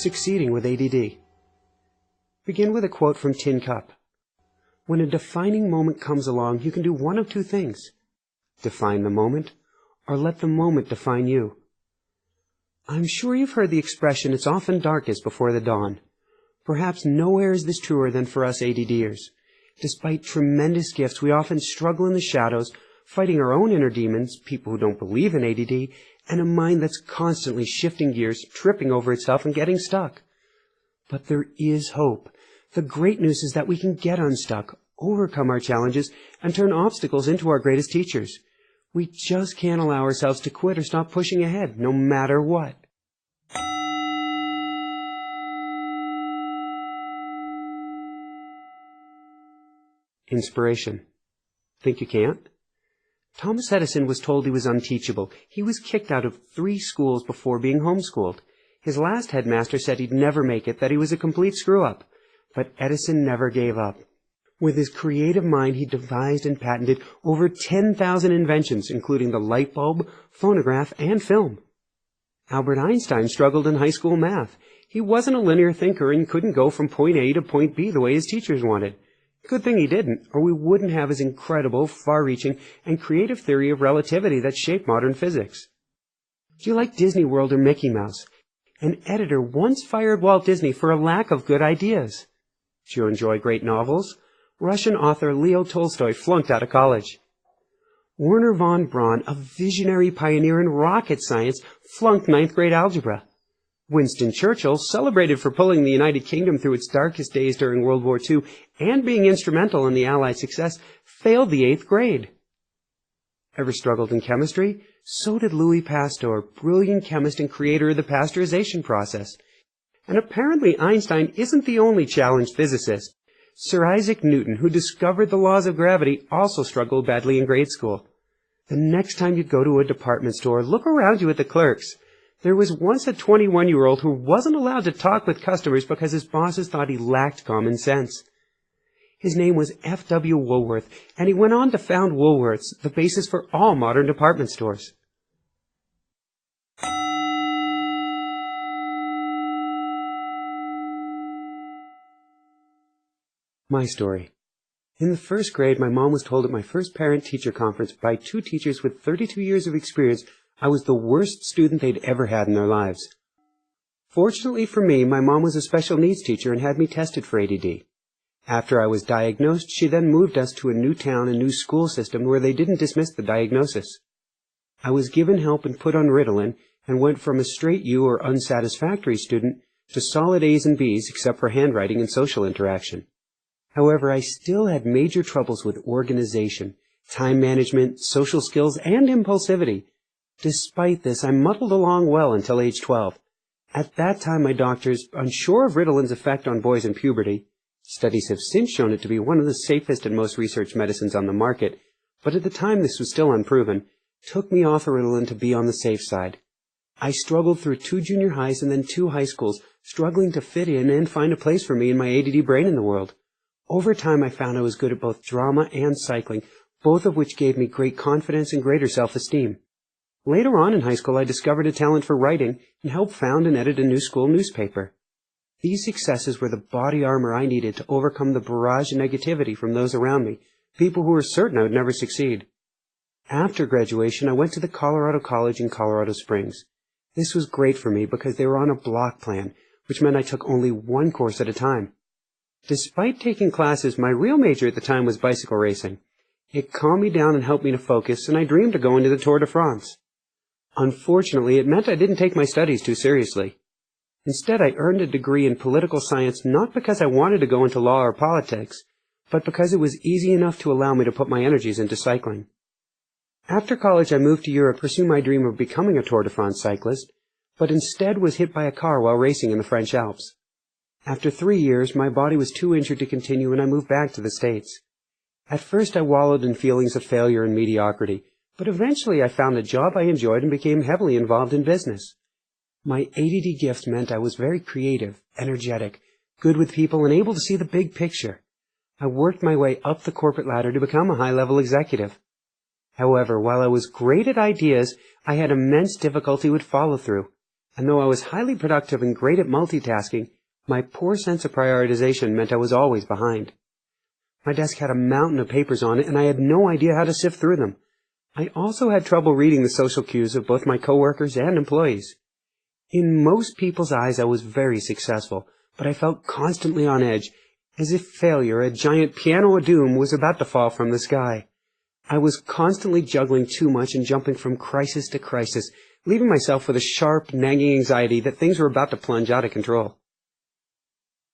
Succeeding with ADD. Begin with a quote from Tin Cup. When a defining moment comes along, you can do one of two things. Define the moment, or let the moment define you. I'm sure you've heard the expression, it's often darkest before the dawn. Perhaps nowhere is this truer than for us ADDers. Despite tremendous gifts, we often struggle in the shadows, fighting our own inner demons, people who don't believe in ADD, and a mind that's constantly shifting gears, tripping over itself, and getting stuck. But there is hope. The great news is that we can get unstuck, overcome our challenges, and turn obstacles into our greatest teachers. We just can't allow ourselves to quit or stop pushing ahead, no matter what. Inspiration. Think you can't? Thomas Edison was told he was unteachable. He was kicked out of 3 schools before being homeschooled. His last headmaster said he'd never make it, that he was a complete screw-up. But Edison never gave up. With his creative mind, he devised and patented over 10,000 inventions, including the light bulb, phonograph, and film. Albert Einstein struggled in high school math. He wasn't a linear thinker and couldn't go from point A to point B the way his teachers wanted. Good thing he didn't, or we wouldn't have his incredible, far-reaching, and creative theory of relativity that shaped modern physics. Do you like Disney World or Mickey Mouse? An editor once fired Walt Disney for a lack of good ideas. Do you enjoy great novels? Russian author Leo Tolstoy flunked out of college. Wernher von Braun, a visionary pioneer in rocket science, flunked 9th grade algebra. Winston Churchill, celebrated for pulling the United Kingdom through its darkest days during World War II and being instrumental in the Allied success, failed the 8th grade. Ever struggled in chemistry? So did Louis Pasteur, brilliant chemist and creator of the pasteurization process. And apparently Einstein isn't the only challenged physicist. Sir Isaac Newton, who discovered the laws of gravity, also struggled badly in grade school. The next time you go to a department store, look around you at the clerks. There was once a 21-year-old who wasn't allowed to talk with customers because his bosses thought he lacked common sense. His name was F.W. Woolworth, and he went on to found Woolworths, the basis for all modern department stores. My story. In the 1st grade, my mom was told at my first parent-teacher conference by 2 teachers with 32 years of experience I was the worst student they'd ever had in their lives. Fortunately for me, my mom was a special needs teacher and had me tested for ADD. After I was diagnosed, she then moved us to a new town and new school system where they didn't dismiss the diagnosis. I was given help and put on Ritalin and went from a straight U or unsatisfactory student to solid A's and B's except for handwriting and social interaction. However, I still had major troubles with organization, time management, social skills, and impulsivity. Despite this, I muddled along well until age 12. At that time, my doctors, unsure of Ritalin's effect on boys in puberty, studies have since shown it to be one of the safest and most researched medicines on the market, but at the time this was still unproven, took me off of Ritalin to be on the safe side. I struggled through 2 junior highs and then 2 high schools, struggling to fit in and find a place for me and my ADD brain in the world. Over time, I found I was good at both drama and cycling, both of which gave me great confidence and greater self-esteem. Later on in high school, I discovered a talent for writing and helped found and edit a new school newspaper. These successes were the body armor I needed to overcome the barrage of negativity from those around me, people who were certain I would never succeed. After graduation, I went to the Colorado College in Colorado Springs. This was great for me because they were on a block plan, which meant I took only 1 course at a time. Despite taking classes, my real major at the time was bicycle racing. It calmed me down and helped me to focus, and I dreamed of going to the Tour de France. Unfortunately, it meant I didn't take my studies too seriously. Instead, I earned a degree in political science not because I wanted to go into law or politics, but because it was easy enough to allow me to put my energies into cycling. After college, I moved to Europe to pursue my dream of becoming a Tour de France cyclist, but instead was hit by a car while racing in the French Alps. After 3 years, my body was too injured to continue and I moved back to the States. At first, I wallowed in feelings of failure and mediocrity, but eventually I found a job I enjoyed and became heavily involved in business. My ADD gift meant I was very creative, energetic, good with people, and able to see the big picture. I worked my way up the corporate ladder to become a high-level executive. However, while I was great at ideas, I had immense difficulty with follow-through. And though I was highly productive and great at multitasking, my poor sense of prioritization meant I was always behind. My desk had a mountain of papers on it, and I had no idea how to sift through them. I also had trouble reading the social cues of both my coworkers and employees. In most people's eyes, I was very successful, but I felt constantly on edge, as if failure, a giant piano of doom, was about to fall from the sky. I was constantly juggling too much and jumping from crisis to crisis, leaving myself with a sharp, nagging anxiety that things were about to plunge out of control.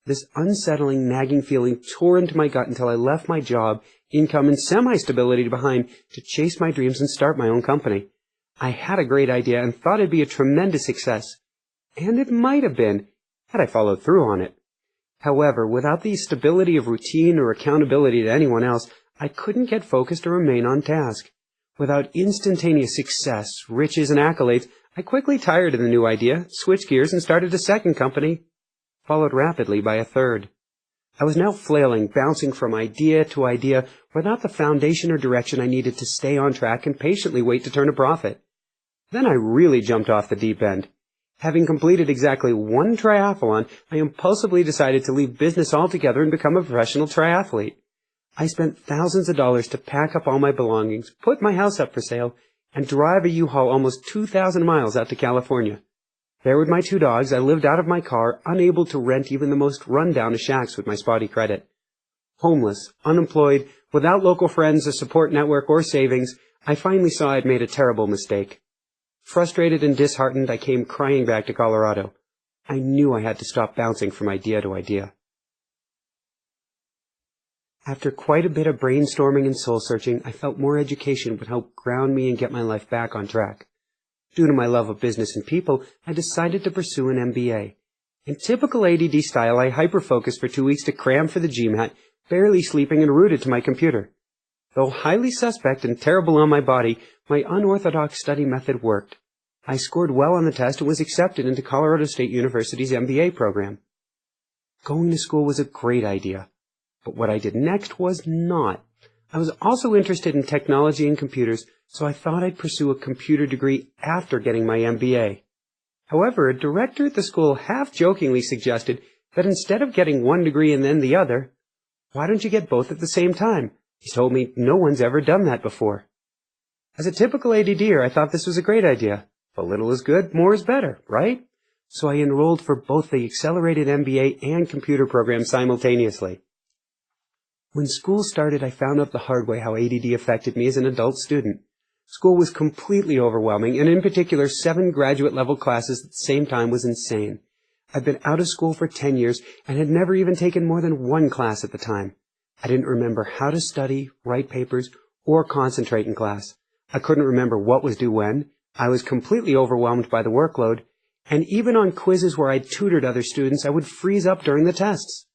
This unsettling, nagging feeling tore into my gut until I left my job, income, and semi-stability behind to chase my dreams and start my own company. I had a great idea and thought it'd be a tremendous success. And it might have been, had I followed through on it. However, without the stability of routine or accountability to anyone else, I couldn't get focused or remain on task. Without instantaneous success, riches, and accolades, I quickly tired of the new idea, switched gears, and started a second company, followed rapidly by a third. I was now flailing, bouncing from idea to idea, without the foundation or direction I needed to stay on track and patiently wait to turn a profit. Then I really jumped off the deep end. Having completed exactly one triathlon, I impulsively decided to leave business altogether and become a professional triathlete. I spent thousands of dollars to pack up all my belongings, put my house up for sale, and drive a U-Haul almost 2,000 miles out to California. There with my 2 dogs, I lived out of my car, unable to rent even the most run-down of shacks with my spotty credit. Homeless, unemployed, without local friends, a support network, or savings, I finally saw I'd made a terrible mistake. Frustrated and disheartened, I came crying back to Colorado. I knew I had to stop bouncing from idea to idea. After quite a bit of brainstorming and soul-searching, I felt more education would help ground me and get my life back on track. Due to my love of business and people, I decided to pursue an MBA. In typical ADD style, I hyper-focused for 2 weeks to cram for the GMAT, barely sleeping and rooted to my computer. Though highly suspect and terrible on my body, my unorthodox study method worked. I scored well on the test and was accepted into Colorado State University's MBA program. Going to school was a great idea, but what I did next was not. I was also interested in technology and computers, so I thought I'd pursue a computer degree after getting my MBA. However, a director at the school half-jokingly suggested that instead of getting one degree and then the other, why don't you get both at the same time? He told me no one's ever done that before. As a typical ADDer, I thought this was a great idea. But little is good, more is better, right? So I enrolled for both the accelerated MBA and computer programs simultaneously. When school started, I found out the hard way how ADD affected me as an adult student. School was completely overwhelming, and in particular, 7 graduate-level classes at the same time was insane. I'd been out of school for 10 years and had never even taken more than 1 class at the time. I didn't remember how to study, write papers, or concentrate in class. I couldn't remember what was due when. I was completely overwhelmed by the workload, and even on quizzes where I'd tutored other students, I would freeze up during the tests.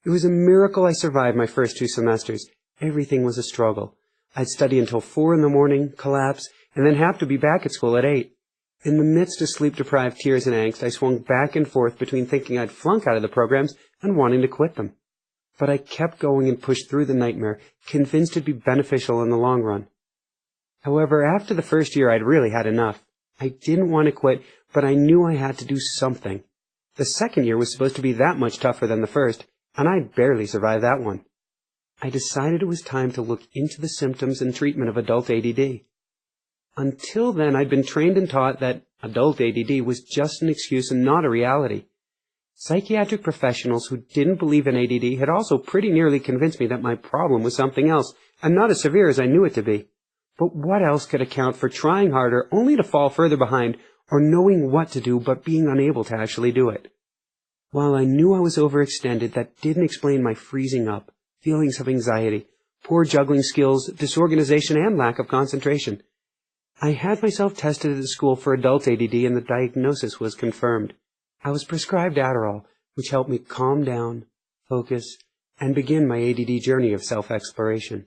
It was a miracle I survived my first 2 semesters. Everything was a struggle. I'd study until 4 in the morning, collapse, and then have to be back at school at 8. In the midst of sleep-deprived tears and angst, I swung back and forth between thinking I'd flunk out of the programs and wanting to quit them. But I kept going and pushed through the nightmare, convinced it'd be beneficial in the long run. However, after the first year, I'd really had enough. I didn't want to quit, but I knew I had to do something. The second year was supposed to be that much tougher than the first, and I'd barely survived that one. I decided it was time to look into the symptoms and treatment of adult ADD. Until then, I'd been trained and taught that adult ADD was just an excuse and not a reality. Psychiatric professionals who didn't believe in ADD had also pretty nearly convinced me that my problem was something else, and not as severe as I knew it to be. But what else could account for trying harder only to fall further behind, or knowing what to do but being unable to actually do it? While I knew I was overextended, that didn't explain my freezing up, feelings of anxiety, poor juggling skills, disorganization, and lack of concentration. I had myself tested at the school for adult ADD, and the diagnosis was confirmed. I was prescribed Adderall, which helped me calm down, focus, and begin my ADD journey of self-exploration.